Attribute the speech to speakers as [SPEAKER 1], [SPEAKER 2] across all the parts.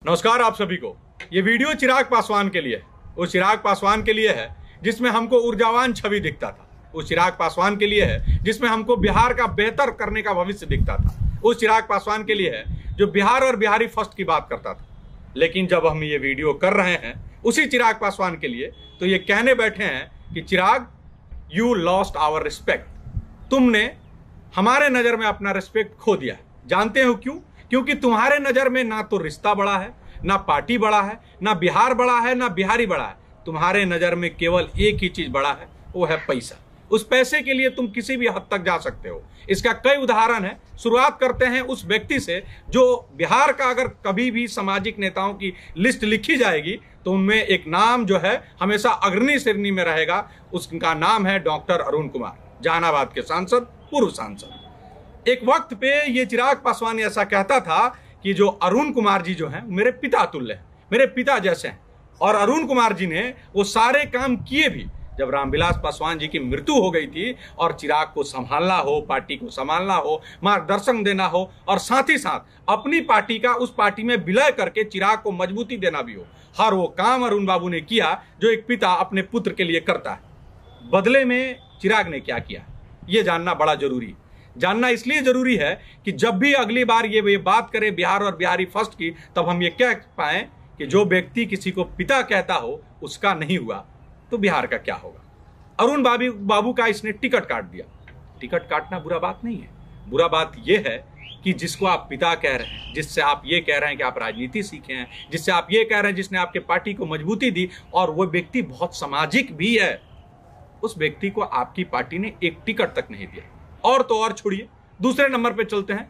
[SPEAKER 1] नमस्कार आप सभी को। ये वीडियो चिराग पासवान के लिए है। वो चिराग पासवान के लिए है जिसमें हमको ऊर्जावान छवि दिखता था। उस चिराग पासवान के लिए है जिसमें हमको बिहार का बेहतर करने का भविष्य दिखता था। उस चिराग पासवान के लिए है जो बिहार और बिहारी फर्स्ट की बात करता था। लेकिन जब हम ये वीडियो कर रहे हैं उसी चिराग पासवान के लिए, तो ये कहने बैठे हैं कि चिराग, यू लॉस्ट आवर रिस्पेक्ट। तुमने हमारे नजर में अपना रिस्पेक्ट खो दिया है। जानते हो क्यों? क्योंकि तुम्हारे नजर में ना तो रिश्ता बड़ा है, ना पार्टी बड़ा है, ना बिहार बड़ा है, ना बिहारी बड़ा है। तुम्हारे नजर में केवल एक ही चीज बड़ा है, वो है पैसा। उस पैसे के लिए तुम किसी भी हद तक जा सकते हो। इसका कई उदाहरण है। शुरुआत करते हैं उस व्यक्ति से जो बिहार का, अगर कभी भी सामाजिक नेताओं की लिस्ट लिखी जाएगी तो उनमें एक नाम जो है हमेशा अग्रणी श्रेणी में रहेगा। उसका नाम है डॉक्टर अरुण कुमार, जहानाबाद के सांसद, पूर्व सांसद। एक वक्त पे ये चिराग पासवान ऐसा कहता था कि जो अरुण कुमार जी जो हैं मेरे पिता तुल्य हैं, मेरे पिता जैसे हैं। और अरुण कुमार जी ने वो सारे काम किए भी। जब रामविलास पासवान जी की मृत्यु हो गई थी और चिराग को संभालना हो, पार्टी को संभालना हो, मार्गदर्शन देना हो और साथ ही साथ अपनी पार्टी का उस पार्टी में विलय करके चिराग को मजबूती देना भी हो, हर वो काम अरुण बाबू ने किया जो एक पिता अपने पुत्र के लिए करता है। बदले में चिराग ने क्या किया, ये जानना बड़ा जरूरी है। जानना इसलिए जरूरी है कि जब भी अगली बार ये बात करें बिहार और बिहारी फर्स्ट की, तब हम ये कह पाएं कि जो व्यक्ति किसी को पिता कहता हो उसका नहीं हुआ तो बिहार का क्या होगा। अरुण बाबू का इसने टिकट काट दिया। टिकट काटना बुरा बात नहीं है। बुरा बात यह है कि जिसको आप पिता कह रहे हैं, जिससे आप ये कह रहे हैं कि आप राजनीति सीखे हैं, जिससे आप ये कह रहे हैं जिसने आपके पार्टी को मजबूती दी, और वो व्यक्ति बहुत सामाजिक भी है, उस व्यक्ति को आपकी पार्टी ने एक टिकट तक नहीं दिया। और तो और छोड़िए, दूसरे नंबर पे चलते हैं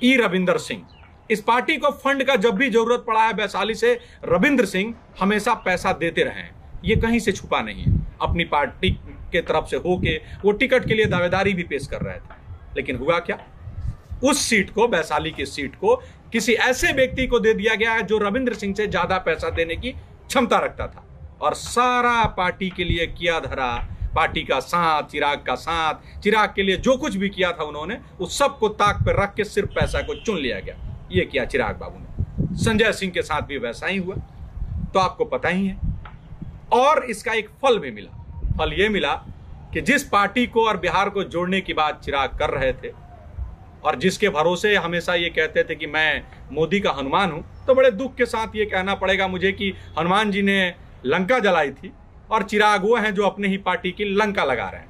[SPEAKER 1] ई रविंदर सिंह। इस पार्टी को फंड का जब भी जरूरत पड़ा है वैशाली से रविंद्र सिंह हमेशा पैसा देते रहे हैं। ये कहीं से छुपा नहीं है। अपनी पार्टी के तरफ से होके वो टिकट के लिए दावेदारी भी पेश कर रहे थे। लेकिन हुआ क्या, उस सीट को, वैशाली की सीट को किसी ऐसे व्यक्ति को दे दिया गया जो रविंद्र सिंह से ज्यादा पैसा देने की क्षमता रखता था। और सारा पार्टी के लिए किया धरा, पार्टी का साथ, चिराग का साथ, चिराग के लिए जो कुछ भी किया था उन्होंने, उस सब को ताक पर रख के सिर्फ पैसा को चुन लिया गया। ये किया चिराग बाबू ने। संजय सिंह के साथ भी वैसा ही हुआ, तो आपको पता ही है। और इसका एक फल भी मिला। फल ये मिला कि जिस पार्टी को और बिहार को जोड़ने की बात चिराग कर रहे थे और जिसके भरोसे हमेशा ये कहते थे कि मैं मोदी का हनुमान हूं, तो बड़े दुख के साथ ये कहना पड़ेगा मुझे कि हनुमान जी ने लंका जलाई थी और चिराग वो हैं जो अपने ही पार्टी की लंका लगा रहे हैं।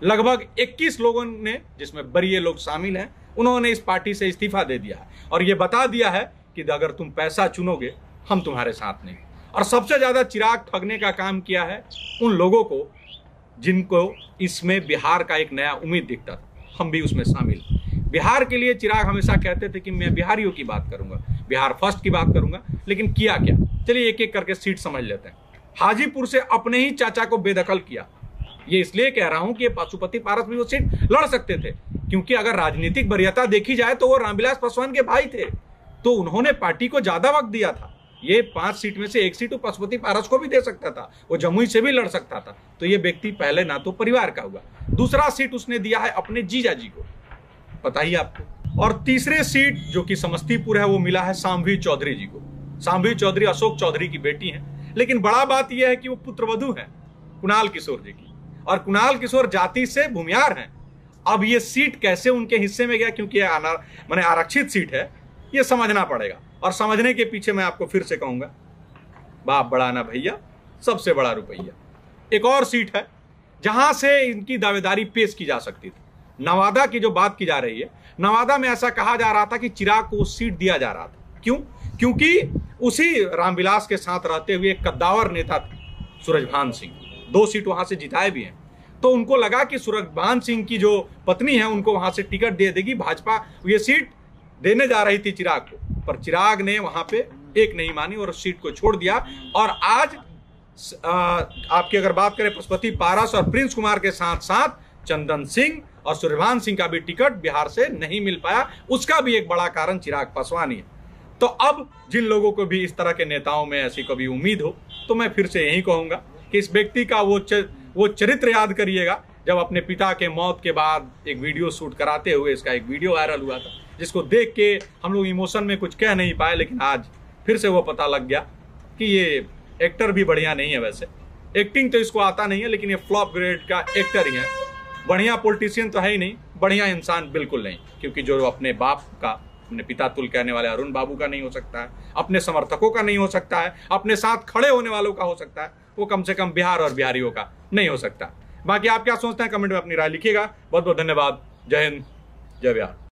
[SPEAKER 1] लगभग 21 लोगों ने, जिसमें बड़े लोग शामिल हैं, उन्होंने इस पार्टी से इस्तीफा दे दिया है और ये बता दिया है कि अगर तुम पैसा चुनोगे हम तुम्हारे साथ नहीं। और सबसे ज्यादा चिराग ठगने का काम किया है उन लोगों को जिनको इसमें बिहार का एक नया उम्मीद दिखता था। हम भी उसमें शामिल। बिहार के लिए चिराग हमेशा कहते थे कि मैं बिहारियों की बात करूंगा, बिहार फर्स्ट की बात करूंगा। लेकिन किया क्या, चलिए एक एक करके सीट समझ लेते हैं। हाजीपुर से अपने ही चाचा को बेदखल किया। ये इसलिए कह रहा हूं कि पशुपति पारस भी वो सीट लड़ सकते थे, क्योंकि अगर राजनीतिक वरीयता देखी जाए तो वो रामविलास पासवान के भाई थे, तो उन्होंने पार्टी को ज्यादा वक्त दिया था। ये 5 सीट में से 1 सीट पशुपति पारस को भी दे सकता था, वो जमुई से भी लड़ सकता था। तो ये व्यक्ति पहले ना तो परिवार का हुआ, दूसरा सीट उसने दिया है अपने जीजा जी को, पता ही आपको। और तीसरे सीट जो कि समस्तीपुर है वो मिला है शाम्भवी चौधरी जी को। शाम्भवी चौधरी अशोक चौधरी की बेटी है। लेकिन बड़ा बात यह है कि वो पुत्रवधू है कुणाल किशोर जी की, और कुणाल किशोर जाति से भूमियार हैं। अब ये सीट कैसे उनके हिस्से में गया, क्योंकि माने आरक्षित सीट है, ये समझना पड़ेगा। और समझने के पीछे मैं आपको फिर से कहूंगा, बाप बड़ा ना भैया, सबसे बड़ा रुपया। एक और सीट है जहां से इनकी दावेदारी पेश की जा सकती थी। नवादा की जो बात की जा रही है, नवादा में ऐसा कहा जा रहा था कि चिराग को सीट दिया जा रहा था। क्यों? क्योंकि उसी रामविलास के साथ रहते हुए एक कद्दावर नेता थे सूरजभान सिंह, 2 सीट वहां से जिताए भी हैं। तो उनको लगा कि सूरजभान सिंह की जो पत्नी है उनको वहां से टिकट दे देगी भाजपा। ये सीट देने जा रही थी चिराग को, पर चिराग ने वहां पे एक नहीं मानी और उस सीट को छोड़ दिया। और आज आपकी अगर बात करें पशुपति पारस और प्रिंस कुमार के साथ साथ चंदन सिंह और सूरजभान सिंह का भी टिकट बिहार से नहीं मिल पाया। उसका भी एक बड़ा कारण चिराग पासवान ही है। तो अब जिन लोगों को भी इस तरह के नेताओं में ऐसी कभी उम्मीद हो, तो मैं फिर से यही कहूंगा कि इस व्यक्ति का वो चरित्र याद करिएगा जब अपने पिता के मौत के बाद एक वीडियो शूट कराते हुए इसका एक वीडियो वायरल हुआ था, जिसको देख के हम लोग इमोशन में कुछ कह नहीं पाए। लेकिन आज फिर से वो पता लग गया कि ये एक्टर भी बढ़िया नहीं है। वैसे एक्टिंग तो इसको आता नहीं है, लेकिन ये फ्लॉप ग्रेड का एक्टर ही है। बढ़िया पॉलिटिशियन तो है ही नहीं, बढ़िया इंसान बिल्कुल नहीं, क्योंकि जो अपने बाप का, अपने पिता तुल कहने वाले अरुण बाबू का नहीं हो सकता है, अपने समर्थकों का नहीं हो सकता है, अपने साथ खड़े होने वालों का हो सकता है, वो कम से कम बिहार और बिहारियों का नहीं हो सकता। बाकी आप क्या सोचते हैं कमेंट में अपनी राय लिखिएगा। बहुत बहुत धन्यवाद। जय हिंद, जय बिहार।